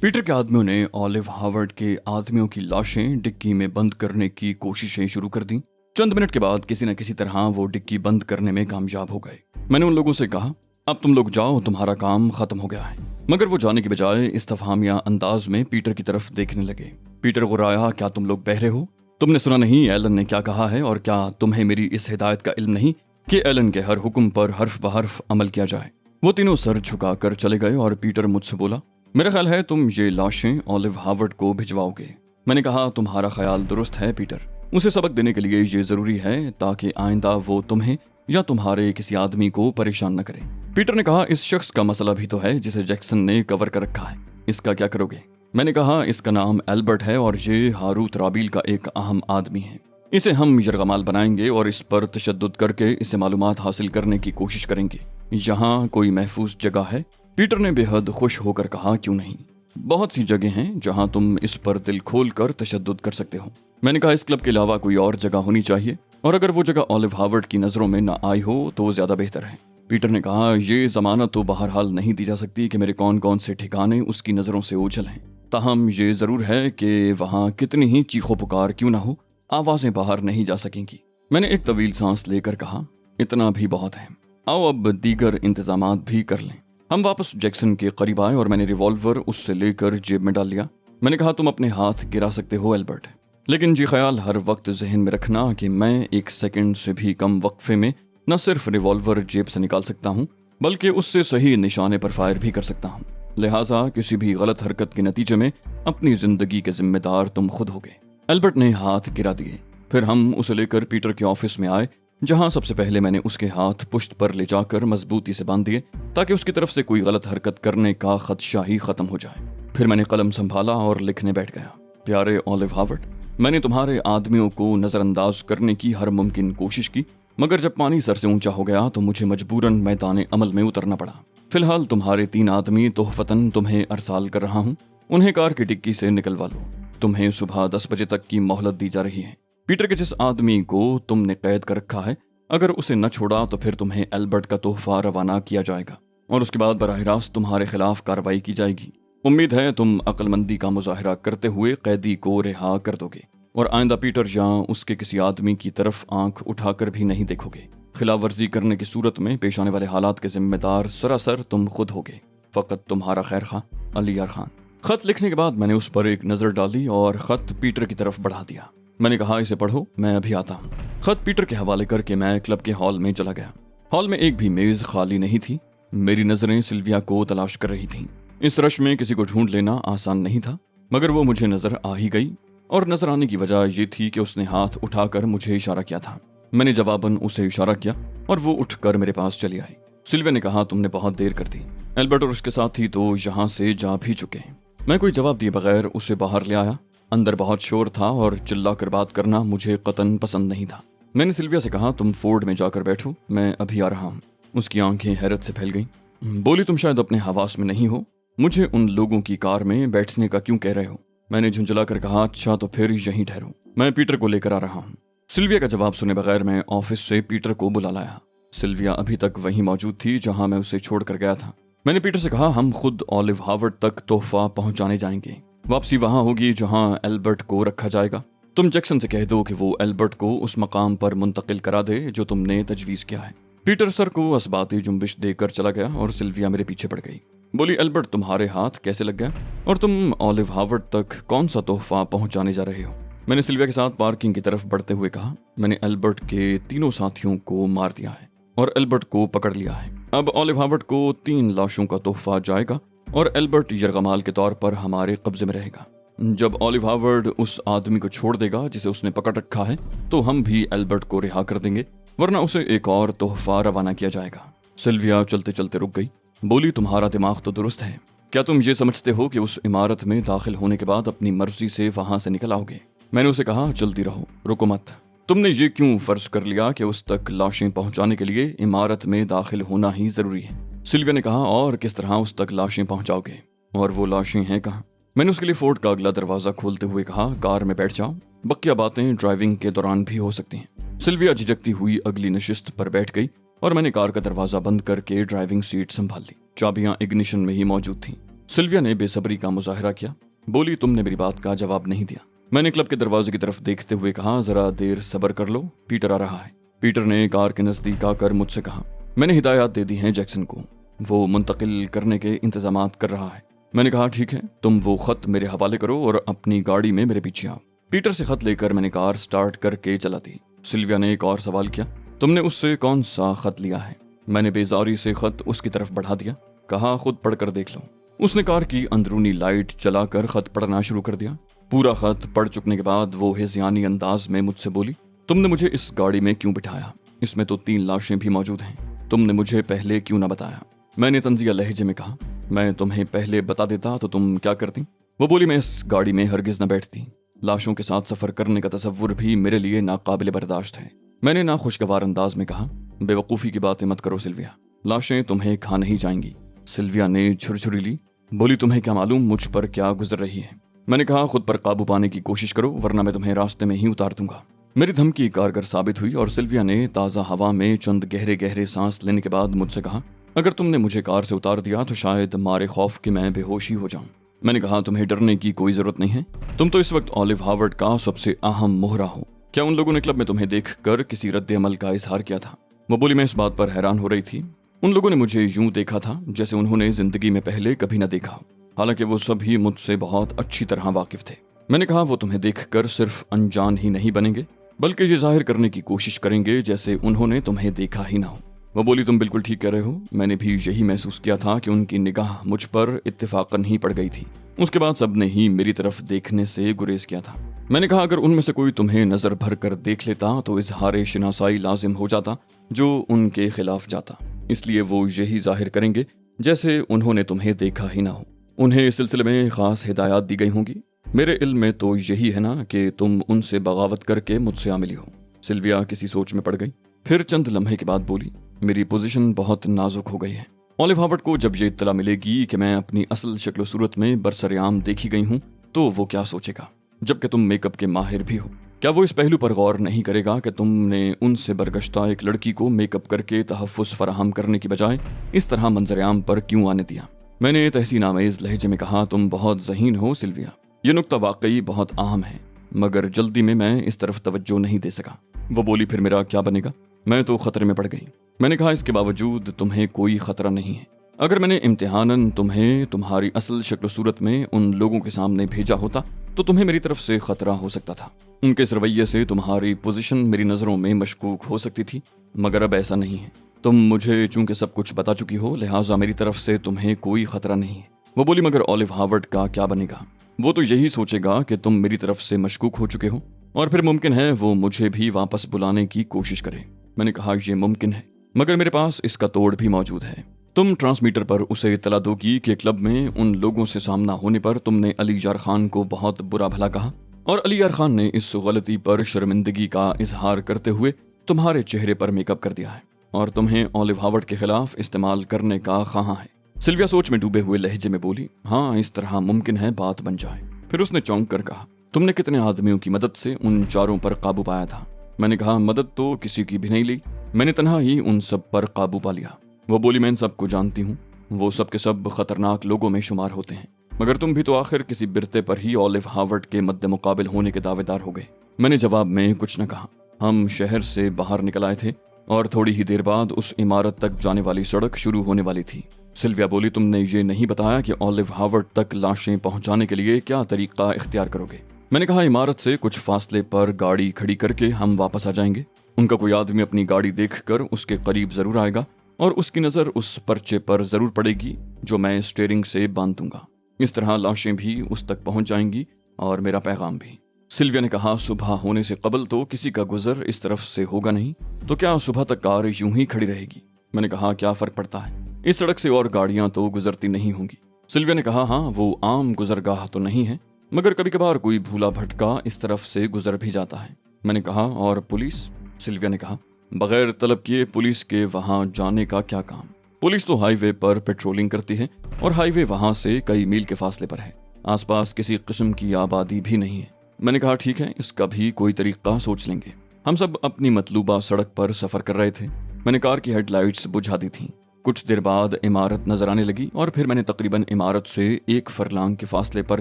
Peter के आदमियों ने ऑलिव हावर्ड के आदमियों की लाशें डिक्की में बंद करने की कोशिशें शुरू कर दी। चंद मिनट के बाद किसी न किसी तरह वो डिक्की बंद करने में कामयाब हो गए। मैंने उन लोगों से कहा, अब तुम लोग जाओ, तुम्हारा काम खत्म हो गया है। मगर वो जाने की बजाय इस्तफहामिया अंदाज में पीटर की तरफ देखने लगे। पीटर गुर्राया, क्या तुम लोग बहरे हो? तुमने सुना नहीं एलन ने क्या कहा है? और क्या तुम्हें मेरी इस हिदायत का इल्म नहीं कि एलन के हर हुक्म पर हर्फ बहर्फ अमल किया जाए? वो तीनों सर झुकाकर चले गए और पीटर मुझसे बोला, मेरा ख्याल है तुम ये लाशें ऑलिव हावर्ड को भिजवाओगे। मैंने कहा, तुम्हारा ख्याल दुरुस्त है पीटर। उसे सबक देने के लिए ये जरूरी है ताकि आइंदा वो तुम्हें या तुम्हारे किसी आदमी को परेशान न करे। पीटर ने कहा, इस शख्स का मसला भी तो है जिसे जैक्सन ने कवर कर रखा है, इसका क्या करोगे? मैंने कहा, इसका नाम एल्बर्ट है और ये हारूत राबील का एक अहम आदमी है। इसे हम यरगमाल बनाएंगे और इस पर तशद्दुद करके इसे मालूमात हासिल करने की कोशिश करेंगे। यहाँ कोई महफूज जगह है? पीटर ने बेहद खुश होकर कहा, क्यों नहीं, बहुत सी जगह हैं जहां तुम इस पर दिल खोल कर तशद्दुद कर सकते हो। मैंने कहा, इस क्लब के अलावा कोई और जगह होनी चाहिए, और अगर वो जगह ऑलिव हावर्ड की नजरों में न आई हो तो ज्यादा बेहतर है। पीटर ने कहा, ये जमानत तो बहरहाल नहीं दी जा सकती कि मेरे कौन कौन से ठिकाने उसकी नजरों से ओझल हैं। ताहम ये जरूर है कि वहां कितनी ही चीखो पुकार क्यों ना हो, आवाजें बाहर नहीं जा सकेंगी। मैंने एक तवील सांस लेकर कहा, इतना भी बहुत है, आओ अब दीगर इंतजामात भी कर लें। हम वापस जैक्सन के करीब आए और मैंने रिवॉल्वर उससे लेकर जेब में डाल लिया। मैंने कहा, तुम अपने हाथ गिरा सकते हो एल्बर्ट, लेकिन जी ख्याल हर वक्त जहन में रखना कि मैं 1 सेकंड से भी कम वक्फे में न सिर्फ रिवॉल्वर जेब से निकाल सकता हूँ बल्कि उससे सही निशाने पर फायर भी कर सकता हूँ। लिहाजा किसी भी गलत हरकत के नतीजे में अपनी जिंदगी के जिम्मेदार तुम खुद होगे। एल्बर्ट ने हाथ गिरा दिए। फिर हम उसे लेकर पीटर के ऑफिस में आए, जहां सबसे पहले मैंने उसके हाथ पुश्त पर ले जाकर मजबूती से बांध दिए ताकि उसकी तरफ से कोई गलत हरकत करने का खदशा ही खत्म हो जाए। फिर मैंने कलम संभाला और लिखने बैठ गया, प्यारे ऑलिव हावर्ड, मैंने तुम्हारे आदमियों को नजरअंदाज करने की हर मुमकिन कोशिश की, मगर जब पानी सर से ऊंचा हो गया तो मुझे मजबूरन मैदान अमल में उतरना पड़ा। फिलहाल तुम्हारे 3 आदमी तोहफतन तुम्हें अरसाल कर रहा हूँ, उन्हें कार की डिक्की से निकलवा लो। तुम्हें सुबह 10 बजे तक की मोहलत दी जा रही है। पीटर के जिस आदमी को तुमने कैद कर रखा है, अगर उसे न छोड़ा तो फिर तुम्हें एल्बर्ट का तोहफा रवाना किया जाएगा और उसके बाद बराह रास्त तुम्हारे खिलाफ कार्रवाई की जाएगी। उम्मीद है तुम अक्लमंदी का मुजाहरा करते हुए कैदी को रिहा कर दोगे और आइंदा पीटर या उसके किसी आदमी की तरफ आंख उठाकर भी नहीं देखोगे। खिलाफ वर्जी करने की सूरत में पेश आने वाले हालात के जिम्मेदार सरासर तुम खुद होगे। फकत तुम्हारा खैर खां, अली यार खान। खत लिखने के बाद मैंने उस पर एक नजर डाली और खत पीटर की तरफ बढ़ा दिया। मैंने कहा, इसे पढ़ो, मैं अभी आता हूँ। खत पीटर के हवाले करके मैं क्लब के हॉल में चला गया। हॉल में एक भी मेज खाली नहीं थी। मेरी नजरें सिल्विया को तलाश कर रही थीं। इस रश में किसी को ढूंढ लेना आसान नहीं था, मगर वो मुझे नजर आ ही गई और नजर आने की वजह ये थी कि उसने हाथ उठाकर मुझे इशारा किया था। मैंने जवाबन उसे इशारा किया और वो उठकर मेरे पास चली आई। सिल्विया ने कहा, तुमने बहुत देर कर दी। एल्बर्ट और उसके साथी तो यहाँ से जा भी चुके हैं। मैं कोई जवाब दिए बगैर उसे बाहर ले आया। अंदर बहुत शोर था और चिल्लाकर बात करना मुझे कतन पसंद नहीं था। मैंने सिल्विया से कहा, तुम फोर्ड में जाकर बैठो, मैं अभी आ रहा हूँ। उसकी आंखें हैरत से फैल गईं। बोली, तुम शायद अपने हवास में नहीं हो, मुझे उन लोगों की कार में बैठने का क्यों कह रहे हो? मैंने झुंझलाकर कहा, अच्छा तो फिर यहीं ठहरो, मैं पीटर को लेकर आ रहा हूँ। सिल्विया का जवाब सुने बगैर मैं ऑफिस से पीटर को बुला लाया। सिल्विया अभी तक वहीं मौजूद थी जहां मैं उसे छोड़कर गया था। मैंने पीटर से कहा, हम खुद ऑलिव हावर्ड तक तोहफा पहुंचाने जाएंगे। वापसी वहां होगी जहां एल्बर्ट को रखा जाएगा। तुम जैक्सन से कह दो कि वो एल्बर्ट को उस मकाम पर मुंतकिल करा दे जो तुमने तजवीज किया है। पीटर सर को असबाती जुम्बिश देकर चला गया और सिल्विया मेरे पीछे पड़ गई। बोली, एल्बर्ट तुम्हारे हाथ कैसे लग गया और तुम ऑलिव हावर्ड तक कौन सा तोहफा पहुंचाने जा रहे हो? मैंने सिल्विया के साथ पार्किंग की तरफ बढ़ते हुए कहा, मैंने एल्बर्ट के 3 साथियों को मार दिया है और एल्बर्ट को पकड़ लिया है। अब ऑलिव हावर्ड को 3 लाशों का तोहफा जाएगा और एल्बर्ट यरगमाल के तौर पर हमारे कब्जे में रहेगा। जब ऑलिव हावर्ड उस आदमी को छोड़ देगा जिसे उसने पकड़ रखा है तो हम भी एल्बर्ट को रिहा कर देंगे, वरना उसे एक और तोहफा रवाना किया जाएगा। सिल्विया चलते चलते रुक गई। बोली, तुम्हारा दिमाग तो दुरुस्त है। क्या तुम ये समझते हो कि उस इमारत में दाखिल होने के बाद अपनी मर्जी से वहां से निकल आओगे? मैंने उसे कहा, चलती रहो, रुको मत। तुमने ये क्यों फर्ज कर लिया कि उस तक लाशें पहुंचाने के लिए इमारत में दाखिल होना ही जरूरी है? सिल्विया ने कहा, और किस तरह उस तक लाशें पहुंचाओगे? और वो लाशें हैं कहाँ? मैंने उसके लिए फोर्ड का अगला दरवाजा खोलते हुए कहा, कार में बैठ जाओ, बकिया बातें ड्राइविंग के दौरान भी हो सकती हैं। सिल्विया झिझकती हुई अगली नशिस्त पर बैठ गई और मैंने कार का दरवाजा बंद करके ड्राइविंग सीट संभाल ली। चाबियां इग्निशन में ही मौजूद थीं। सिल्विया ने बेसब्री का मुजाहरा किया। बोली, तुमने मेरी बात का जवाब नहीं दिया। मैंने क्लब के दरवाजे की तरफ देखते हुए कहा, जरा देर सब्र कर लो, पीटर आ रहा है। पीटर ने कार के नजदीक आकर मुझसे कहा, मैंने हिदायत दे दी है जैक्सन को, वो मुंतकिल करने के इंतजामात कर रहा है। मैंने कहा, ठीक है, तुम वो खत मेरे हवाले करो और अपनी गाड़ी में मेरे पीछे आओ। पीटर से खत लेकर मैंने कार स्टार्ट करके चला दी। सिल्विया ने एक और सवाल किया, तुमने उससे कौन सा खत लिया है? मैंने बेजारी से खत उसकी तरफ बढ़ा दिया। कहा, खुद पढ़कर देख लो। उसने कार की अंदरूनी लाइट चलाकर खत पढ़ना शुरू कर दिया। पूरा खत पढ़ चुकने के बाद वो हिज़यानी अंदाज में मुझसे बोली, तुमने मुझे इस गाड़ी में क्यों बिठाया? इसमें तो 3 लाशें भी मौजूद हैं। तुमने मुझे पहले क्यों न बताया? मैंने तंजिया लहजे में कहा, मैं तुम्हें पहले बता देता तो तुम क्या करती? वो बोली, मैं इस गाड़ी में हरगिज न बैठती। लाशों के साथ सफर करने का तसव्वुर भी मेरे लिए नाकाबिले बर्दाश्त है। मैंने नाखुशगवार अंदाज में कहा, बेवकूफ़ी की बातें मत करो सिल्विया, लाशें तुम्हें खा नहीं जाएंगी। सिल्विया ने झुरझुरी ली। बोली, तुम्हें क्या मालूम मुझ पर क्या गुजर रही है? मैंने कहा, खुद पर काबू पाने की कोशिश करो, वरना मैं तुम्हें रास्ते में ही उतार दूंगा। मेरी धमकी कारगर साबित हुई और सिल्विया ने ताज़ा हवा में चंद गहरे गहरे सांस लेने के बाद मुझसे कहा, अगर तुमने मुझे कार से उतार दिया तो शायद मारे खौफ कि मैं बेहोश ही हो जाऊं। मैंने कहा, तुम्हें डरने की कोई जरूरत नहीं है। तुम तो इस वक्त ऑलिव हार्वर्ड का सबसे अहम मोहरा हो। क्या उन लोगों ने क्लब में तुम्हें देखकर किसी रद्द अमल का इजहार किया था? वो बोली, मैं इस बात पर हैरान हो रही थी। उन लोगों ने मुझे यूं देखा था जैसे उन्होंने जिंदगी में पहले कभी न देखा हो, हालांकि वो सभी मुझसे बहुत अच्छी तरह वाकिफ थे। मैंने कहा, वो तुम्हें देखकर सिर्फ अनजान ही नहीं बनेंगे, बल्कि ये जाहिर करने की कोशिश करेंगे जैसे उन्होंने तुम्हें देखा ही ना हो। वो बोली, तुम बिल्कुल ठीक कह रहे हो। मैंने भी यही महसूस किया था कि उनकी निगाह मुझ पर इत्तेफाकन ही पड़ गई थी। उसके बाद सबने ही मेरी तरफ देखने से गुरेज किया था। मैंने कहा, अगर उनमें से कोई तुम्हें नजर भर कर देख लेता तो इजहार शिनासाई लाजिम हो जाता जो उनके खिलाफ जाता। इसलिए वो यही जाहिर करेंगे जैसे उन्होंने तुम्हें देखा ही ना हो। उन्हें इस सिलसिले में खास हिदायत दी गई होंगी। मेरे इल्म में तो यही है ना कि तुम उनसे बगावत करके मुझसे आ मिली हो। सिल्विया किसी सोच में पड़ गई, फिर चंद लम्हे के बाद बोली, मेरी पोजीशन बहुत नाजुक हो गई है। ऑलिव हार्वर्ड को जब ये इत्तला मिलेगी कि मैं अपनी असल शक्ल सूरत में बरसरेआम देखी गई हूँ तो वो क्या सोचेगा, जबकि तुम मेकअप के माहिर भी हो। क्या वो इस पहलू पर गौर नहीं करेगा कि तुमने उनसे बरगश्ता एक लड़की को मेकअप करके तहफ़्फ़ुज़ फराहम करने की बजाय इस तरह मंजरेआम पर क्यों आने दिया? मैंने तहसीन आमेज़ लहजे में कहा, तुम बहुत ज़हीन हो सिल्विया। ये नुक्ता वाकई बहुत अहम है, मगर जल्दी में मैं इस तरफ तवज्जो नहीं दे सका। वो बोली, फिर मेरा क्या बनेगा? मैं तो खतरे में पड़ गई। मैंने कहा, इसके बावजूद तुम्हें कोई खतरा नहीं है। अगर मैंने इम्तिहानन तुम्हें तुम्हारी असल शक्ल सूरत में उन लोगों के सामने भेजा होता तो तुम्हें मेरी तरफ से खतरा हो सकता था। उनके इस रवैये से तुम्हारी पोजीशन मेरी नज़रों में मशकूक हो सकती थी, मगर अब ऐसा नहीं है। तुम मुझे चूंकि सब कुछ बता चुकी हो, लिहाजा मेरी तरफ से तुम्हें कोई खतरा नहीं है। वो बोली, मगर ऑलिव हार्वर्ड का क्या बनेगा? वो तो यही सोचेगा कि तुम मेरी तरफ से मशकूक हो चुके हो और फिर मुमकिन है वो मुझे भी वापस बुलाने की कोशिश करे। मैंने कहा, यह मुमकिन है, मगर मेरे पास इसका तोड़ भी मौजूद है। तुम ट्रांसमीटर पर उसे इत्तला दोगी कि क्लब में उन लोगों से सामना होने पर तुमने अली यार खान को बहुत बुरा भला कहा और अली यार खान ने इस गलती पर शर्मिंदगी का इजहार करते हुए तुम्हारे चेहरे पर मेकअप कर दिया है और तुम्हें ऑलिव हार्वर्ड के खिलाफ इस्तेमाल करने का ख्वाह है। सिल्विया सोच में डूबे हुए लहजे में बोली, हाँ, इस तरह मुमकिन है बात बन जाए। फिर उसने चौंक कर कहा, तुमने कितने आदमियों की मदद से उन चारों पर काबू पाया था? मैंने कहा, मदद तो किसी की भी नहीं ली, मैंने तन्हा ही उन सब पर काबू पा लिया। वो बोली, मैं इन सबको जानती हूँ, वो सब के सब खतरनाक लोगों में शुमार होते हैं, मगर तुम भी तो आखिर किसी बिरते पर ही ऑलिव हार्वर्ड के मद्दे मुकाबिल होने के दावेदार हो गए। मैंने जवाब में कुछ न कहा। हम शहर से बाहर निकल आए थे और थोड़ी ही देर बाद उस इमारत तक जाने वाली सड़क शुरू होने वाली थी। सिल्विया बोली, तुमने ये नहीं बताया कि ऑलिव हार्वर्ड तक लाशें पहुंचाने के लिए क्या तरीका इख्तियार करोगे? मैंने कहा, इमारत से कुछ फासले पर गाड़ी खड़ी करके हम वापस आ जाएंगे। उनका कोई आदमी अपनी गाड़ी देखकर उसके करीब जरूर आएगा और उसकी नजर उस पर्चे पर जरूर पड़ेगी जो मैं स्टीयरिंग से बांध दूंगा। इस तरह लाशें भी उस तक पहुंच जाएंगी और मेरा पैगाम भी। सिल्विया ने कहा, सुबह होने से कबल तो किसी का गुजर इस तरफ से होगा नहीं, तो क्या सुबह तक कार यूं ही खड़ी रहेगी? मैंने कहा, क्या फर्क पड़ता है, इस सड़क से और गाड़ियां तो गुजरती नहीं होंगी। सिल्विया ने कहा, हाँ, वो आम गुजरगाह तो नहीं है, मगर कभी कभार कोई भूला भटका इस तरफ से गुजर भी जाता है। मैंने कहा, और पुलिस? सिल्विया ने कहा, बगैर तलब किए पुलिस के वहां जाने का क्या काम? पुलिस तो हाईवे पर पेट्रोलिंग करती है और हाईवे वहां से कई मील के फासले पर है। आसपास किसी किस्म की आबादी भी नहीं है। मैंने कहा, ठीक है, इसका भी कोई तरीका सोच लेंगे। हम सब अपनी मतलूबा सड़क पर सफर कर रहे थे। मैंने कार की हेडलाइट्स बुझा दी थी। کچھ دیر بعد عمارت نظر آنے لگی اور پھر میں نے تقریباً عمارت سے 1 فرلانگ کے فاصلے پر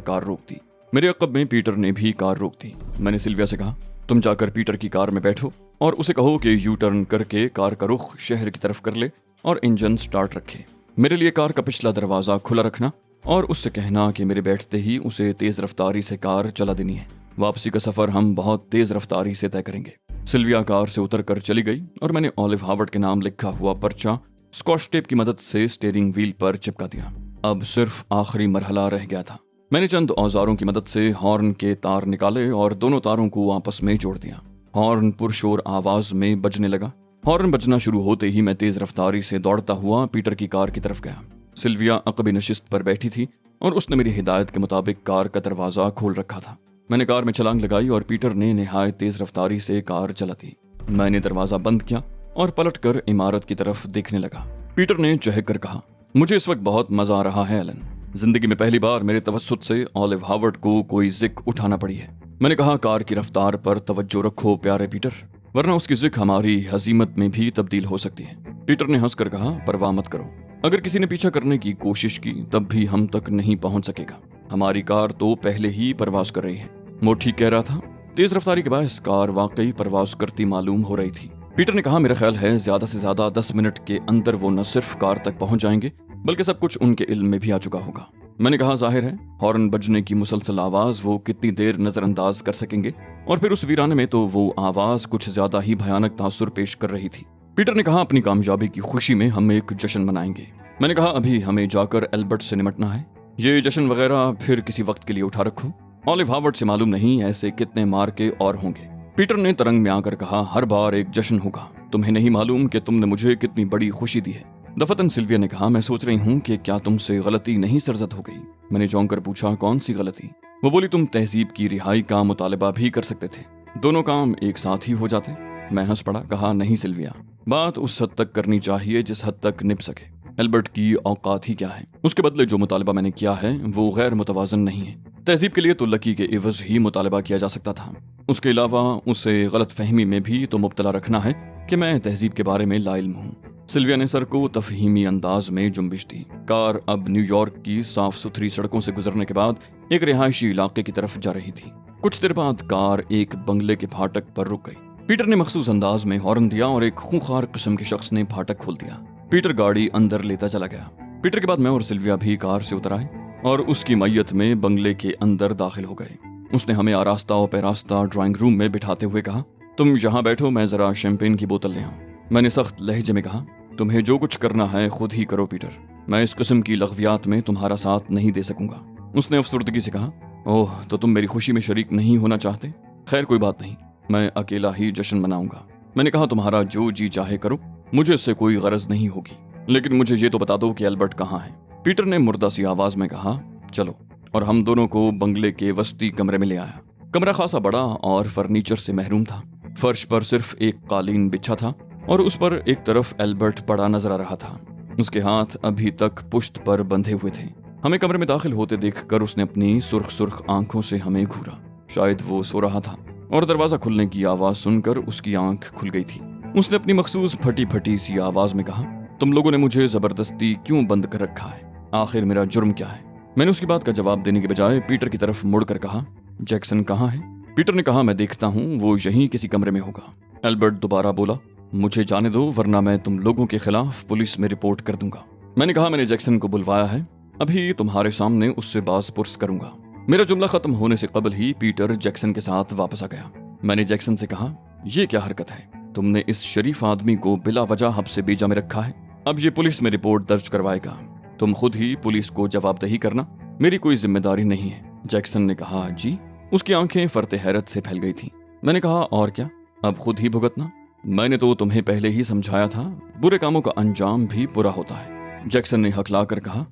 کار روک دی۔ میرے عقب میں پیٹر نے بھی کار روک دی۔ میں نے سلویا سے کہا، تم جا کر پیٹر کی کار میں بیٹھو اور اسے کہو کہ یو ٹرن کر کے کار کا رخ شہر کی طرف کر لے اور انجن سٹارٹ رکھے۔ میرے لیے کار کا پچھلا دروازہ کھلا رکھنا اور اس سے کہنا کہ میرے بیٹھتے ہی اسے تیز رفتاری سے کار چلا دینی ہے۔ واپسی کا سفر ہم بہت تیز رفتاری سے طے کریں گے۔ سلویا کار سے اتر کر چلی گئی اور میں نے اولیو ہاورڈ کے نام لکھا ہوا پرچہ اسکاچ ٹیپ کی مدد سے اسٹیئرنگ ویل پر چپکا دیا۔ اب صرف آخری مرحلہ رہ گیا تھا۔ میں نے چند اوزاروں کی مدد سے ہارن کے تار نکالے اور دونوں تاروں کو آپس میں جوڑ دیا۔ ہارن پرشور آواز میں بجنے لگا۔ ہارن بجنا شروع ہوتے ہی میں تیز رفتاری سے دوڑتا ہوا پیٹر کی کار کی طرف گیا۔ سلویا عقبی نشست پر بیٹھی تھی اور اس نے میری ہدایت کے مطابق کار کا دروازہ کھول رکھا تھا۔ میں نے کار میں چھلانگ لگائی اور پیٹر نے نہایت تیز رفتاری سے کار چلا دی۔ میں نے دروازہ بند کیا اور پلٹ کر عمارت کی طرف دیکھنے لگا۔ پیٹر نے چہک کر کہا، مجھے اس وقت بہت مزہ آ رہا ہے ایلن۔ زندگی میں پہلی بار میرے توسط سے اولیو ہاورڈ کو کوئی ذک اٹھانا پڑی ہے۔ میں نے کہا، کار کی رفتار پر توجہ رکھو پیارے پیٹر، ورنہ اس کی ذک ہماری ہزیمت میں بھی تبدیل ہو سکتی ہے۔ پیٹر نے ہنس کر کہا، پرواہ مت کرو، اگر کسی نے پیچھا کرنے کی کوشش کی تب بھی ہم تک نہیں پہنچ سکے گا۔ ہماری کار تو پہلے ہی پرواز کر رہی ہے۔ وہ ٹھیک کہہ رہا تھا، تیز رفتاری کے باعث کار واقعی پرواز کرتی معلوم ہو رہی تھی۔ پیٹر نے کہا، میرا خیال ہے زیادہ سے زیادہ 10 منٹ کے اندر وہ نہ صرف کار تک پہنچ جائیں گے بلکہ سب کچھ ان کے علم میں بھی آ چکا ہوگا۔ میں نے کہا، ظاہر ہے ہارن بجنے کی مسلسل آواز وہ کتنی دیر نظر انداز کر سکیں گے، اور پھر اس ویرانے میں تو وہ آواز کچھ زیادہ ہی بھیانک تاثر پیش کر رہی تھی۔ پیٹر نے کہا، اپنی کامیابی کی خوشی میں ہم ایک جشن منائیں گے۔ میں نے کہا، ابھی ہمیں جا کر البرٹ سے نمٹنا ہے، یہ جشن وغیرہ پھر کسی وقت کے لیے اٹھا رکھو۔ اولیو ہاورڈ سے معلوم نہیں ایسے کتنے مارکے اور ہوں گے۔ پیٹر نے ترنگ میں آ کر کہا، ہر بار ایک جشن ہوگا، تمہیں نہیں معلوم کہ تم نے مجھے کتنی بڑی خوشی دی ہے۔ دفتن سلویا نے کہا، میں سوچ رہی ہوں کہ کیا تم سے غلطی نہیں سرزد ہو گئی۔ میں نے چونک کر پوچھا، کون سی غلطی؟ وہ بولی، تم تہذیب کی رہائی کا مطالبہ بھی کر سکتے تھے، دونوں کام ایک ساتھ ہی ہو جاتے۔ میں ہنس پڑا، کہا، نہیں سلویا، بات اس حد تک کرنی چاہیے جس حد تک نپ سکے۔ البرٹ کی اوقات ہی کیا ہے؟ اس کے بدلے جو مطالبہ میں نے کیا ہے وہ غیر متوازن نہیں ہے۔ تہذیب کے لیے تو لکی کے عوض ہی مطالبہ کیا جا سکتا تھا۔ اس کے علاوہ اسے غلط فہمی میں بھی تو مبتلا رکھنا ہے کہ میں تہذیب کے بارے میں لا علم ہوں۔ سلویا نے سر کو تفہیمی انداز میں جنبش دی۔ کار اب نیو یارک کی صاف ستھری سڑکوں سے گزرنے کے بعد ایک رہائشی علاقے کی طرف جا رہی تھی۔ کچھ دیر بعد کار ایک بنگلے کے پھاٹک پر رک گئی۔ پیٹر نے مخصوص انداز میں ہارن دیا اور ایک خونخوار قسم کے شخص نے پھاٹک کھول دیا۔ پیٹر گاڑی اندر لیتا چلا گیا۔ پیٹر کے بعد میں اور سلویا بھی کار سے اتر آئے اور اس کی میت میں بنگلے کے اندر داخل ہو گئے۔ اس نے ہمیں آراستہ و پیراستہ ڈرائنگ روم میں بٹھاتے ہوئے کہا، تم یہاں بیٹھو، میں ذرا شیمپین کی بوتل لے آؤں۔ میں نے سخت لہجے میں کہا، تمہیں جو کچھ کرنا ہے خود ہی کرو پیٹر، میں اس قسم کی لغویات میں تمہارا ساتھ نہیں دے سکوں گا۔ اس نے افسردگی سے کہا، اوہ، تو تم میری خوشی میں شریک نہیں ہونا چاہتے؟ خیر کوئی بات نہیں، میں اکیلا ہی جشن مناؤں گا۔ میں نے کہا، تمہارا جو جی چاہے کرو، مجھے اس سے کوئی غرض نہیں ہوگی، لیکن مجھے یہ تو بتا دو کہ البرٹ کہاں ہے۔ پیٹر نے مردہ سی آواز میں کہا، چلو، اور ہم دونوں کو بنگلے کے وسطی کمرے میں لے آیا۔ کمرہ خاصا بڑا اور فرنیچر سے محروم تھا۔ فرش پر صرف ایک قالین بچھا تھا اور اس پر ایک طرف البرٹ پڑا نظر آ رہا تھا۔ اس کے ہاتھ ابھی تک پشت پر بندھے ہوئے تھے۔ ہمیں کمرے میں داخل ہوتے دیکھ کر اس نے اپنی سرخ سرخ آنکھوں سے ہمیں گھورا۔ شاید وہ سو رہا تھا اور دروازہ کھلنے کی آواز سن کر اس کی آنکھ کھل گئی تھی۔ اس نے اپنی مخصوص پھٹی پھٹی سی آواز میں کہا، تم لوگوں نے مجھے زبردستی کیوں بند کر رکھا ہے؟ آخر میرا جرم کیا ہے؟ میں نے اس کی بات کا جواب دینے کے بجائے پیٹر کی طرف مڑ کر کہا، جیکسن کہاں ہے؟ پیٹر نے کہا، میں دیکھتا ہوں، وہ یہیں کسی کمرے میں ہوگا۔ البرٹ دوبارہ بولا، مجھے جانے دو ورنہ میں تم لوگوں کے خلاف پولیس میں رپورٹ کر دوں گا۔ میں نے کہا، میں نے جیکسن کو بلوایا ہے، ابھی تمہارے سامنے اس سے باز پرس کروں گا۔ میرا جملہ ختم ہونے سے قبل ہی پیٹر جیکسن کے ساتھ واپس آ گیا۔ میں نے جیکسن سے کہا، یہ کیا حرکت ہے؟ تم نے اس شریف آدمی کو بلا وجہ حبس سے بیجا میں رکھا ہے، اب یہ پولیس میں رپورٹ درج کروائے گا۔ تم خود ہی پولیس کو جواب دہی کرنا، میری کوئی ذمہ داری نہیں ہے۔ جیکسن نے کہا، جی؟ اس کی آنکھیں فرط حیرت سے پھیل گئی تھیں۔ میں نے کہا، اور کیا، اب خود ہی بھگتنا؟ میں نے تو تمہیں پہلے ہی سمجھایا تھا، برے کاموں کا انجام بھی برا ہوتا ہے۔ جیکسن نے ہکلا کر کہا،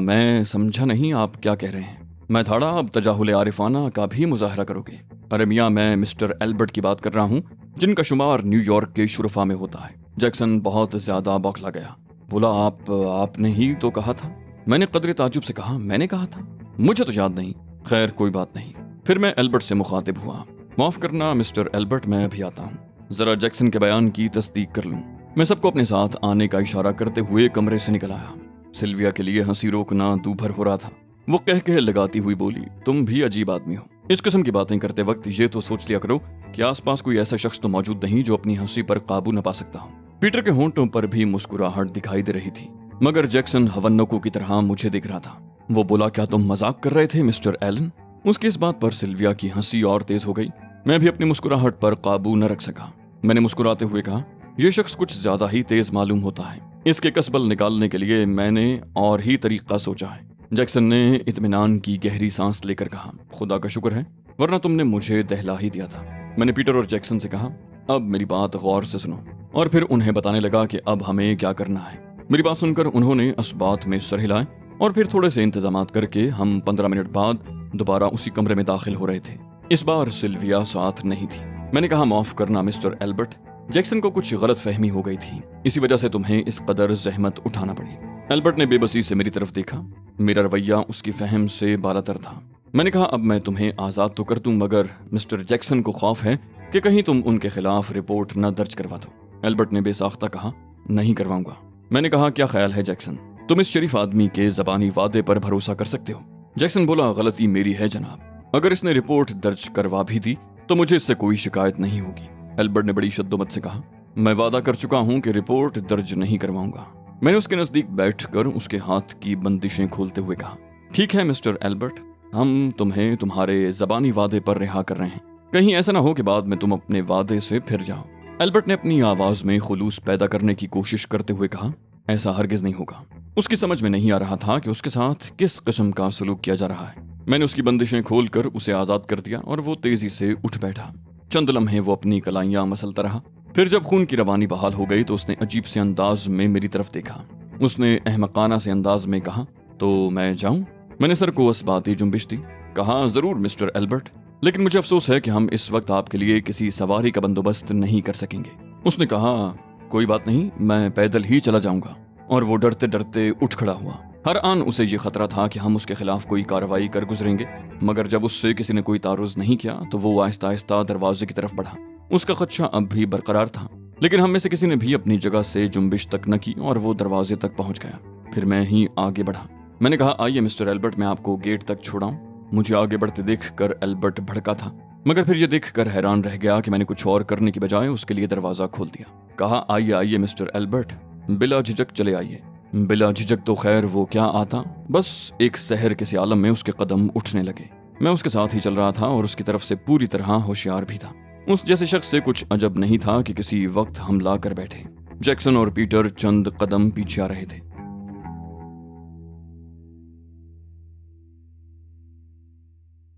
میں سمجھا نہیں آپ کیا کہہ رہے ہیں۔ میں تھاڑا اب تجاہل عارفانہ کا بھی مظاہرہ کرو گے؟ ارے میاں، میں مسٹر البرٹ کی بات کر رہا ہوں جن کا شمار نیو یارک کے شرفا میں ہوتا ہے۔ جیکسن بہت زیادہ بوکھلا گیا، بولا، آپ نے ہی تو کہا تھا۔ میں نے قدر تعجب سے کہا، میں نے کہا تھا؟ مجھے تو یاد نہیں۔ خیر کوئی بات نہیں۔ پھر میں البرٹ سے مخاطب ہوا، معاف کرنا مسٹر البرٹ، میں ابھی آتا ہوں، ذرا جیکسن کے بیان کی تصدیق کر لوں۔ मैं सबको अपने साथ आने का इशारा करते हुए कमरे से निकल आया। सिल्विया के लिए हंसी रोकना दूभर हो रहा था। वो कह लगाती हुई बोली, तुम भी अजीब आदमी हो। इस किस्म की बातें करते वक्त ये तो सोच लिया करो कि आसपास कोई ऐसा शख्स तो मौजूद नहीं जो अपनी हंसी पर काबू न पा सकता हो। पीटर के होंठों पर भी मुस्कुराहट दिखाई दे रही थी, मगर जैक्सन हवन्नकों की तरह मुझे देख रहा था। वो बोला, क्या तुम मजाक कर रहे थे मिस्टर एलन? उसकी इस बात पर सिल्विया की हंसी और तेज हो गई। मैं भी अपनी मुस्कुराहट पर काबू न रख सका। मैंने मुस्कुराते हुए कहा, यह शख्स कुछ ज्यादा ही तेज मालूम होता है। इसके कसबल निकालने के लिए मैंने और ही तरीका सोचा है। जैक्सन ने इत्मीनान की गहरी सांस लेकर कहा, खुदा का शुक्र है, वरना तुमने मुझे दहला ही दिया था। मैंने पीटर और जैक्सन से कहा, अब मेरी बात गौर से सुनो, और फिर उन्हें बताने लगा कि अब हमें क्या करना है। मेरी बात सुनकर उन्होंने इस बात में सर हिलाए और फिर थोड़े से इंतजामात करके हम 15 मिनट बाद दोबारा उसी कमरे में दाखिल हो रहे थे। इस बार सिल्विया साथ नहीं थी। मैंने कहा, माफ करना मिस्टर एल्बर्ट, जैक्सन को कुछ गलत फहमी हो गई थी, इसी वजह से तुम्हें इस कदर जहमत उठाना पड़ी। एल्बर्ट ने बेबसी से मेरी तरफ देखा। मेरा रवैया उसकी फहम से बालातर था। मैंने कहा, अब मैं तुम्हें आजाद तो कर दूं, मगर मिस्टर जैक्सन को खौफ है कि कहीं तुम उनके खिलाफ रिपोर्ट न दर्ज करवा दो। एल्बर्ट ने बेसाख्ता कहा, नहीं करवाऊंगा। मैंने कहा, क्या ख्याल है जैक्सन, तुम इस शरीफ आदमी के जबानी वादे पर भरोसा कर सकते हो? जैक्सन बोला, गलती मेरी है जनाब, अगर इसने रिपोर्ट दर्ज करवा भी दी तो मुझे इससे कोई शिकायत नहीं होगी। एल्बर्ट ने बड़ी शद्दोमत से कहा, मैं वादा कर चुका हूं कि रिपोर्ट दर्ज नहीं करवाऊंगा। मैंने उसके नजदीक बैठकर उसके हाथ की बंदिशें खोलते हुए कहा, ठीक है मिस्टर एल्बर्ट, हम तुम्हें तुम्हारे जबानी वादे पर रिहा कर रहे हैं। कहीं ऐसा ना हो कि बाद में तुम अपने वादे से फिर जाओ। एल्बर्ट ने अपनी आवाज में खुलूस पैदा करने की कोशिश करते हुए कहा, ऐसा हरगिज नहीं होगा। उसकी समझ में नहीं आ रहा था कि उसके साथ किस किस्म का सलूक किया जा रहा है। मैंने उसकी बंदिशें खोलकर उसे आजाद कर दिया और वो तेजी से उठ बैठा। चंद लम्हे वो अपनी कलाइयां मसलता रहा। फिर जब खून की रवानी बहाल हो गई तो उसने अजीब से अंदाज में मेरी तरफ देखा। उसने अहमकाना से अंदाज में कहा, तो मैं जाऊं? मैंने सर को असबाती जुम्बिश दी। कहा, जरूर मिस्टर एल्बर्ट, लेकिन मुझे अफसोस है कि हम इस वक्त आपके लिए किसी सवारी का बंदोबस्त नहीं कर सकेंगे। उसने कहा, कोई बात नहीं, मैं पैदल ही चला जाऊंगा। और वो डरते डरते उठ खड़ा हुआ। हर आन उसे ये खतरा था कि हम उसके खिलाफ कोई कार्रवाई कर गुजरेंगे, मगर जब उससे किसी ने कोई तारुज नहीं किया तो वो आहिस्ता आहिस्ता दरवाजे की तरफ बढ़ा। उसका खदशा अब भी बरकरार था, लेकिन हम में से किसी ने भी अपनी जगह से जुम्बिश तक न की और वो दरवाजे तक पहुंच गया। फिर मैं ही आगे बढ़ा। मैंने कहा, आइए मिस्टर एल्बर्ट, मैं आपको गेट तक छोड़ाऊं। मुझे आगे बढ़ते देखकर एल्बर्ट भड़का था, मगर फिर यह देखकर हैरान रह गया कि मैंने कुछ और करने की बजाय उसके लिए दरवाजा खोल दिया। कहा, आइए आइए मिस्टर एल्बर्ट, बिला झिझक चले आइए। बिला झिझक तो खैर वो क्या आता, बस एक सहर के से आलम में उसके कदम उठने लगे। मैं उसके साथ ही चल रहा था और उसकी तरफ से पूरी तरह होशियार भी था। उस जैसे शख्स से कुछ अजब नहीं था कि किसी वक्त हमला कर बैठे। जैक्सन और पीटर चंद कदम पीछे आ रहे थे।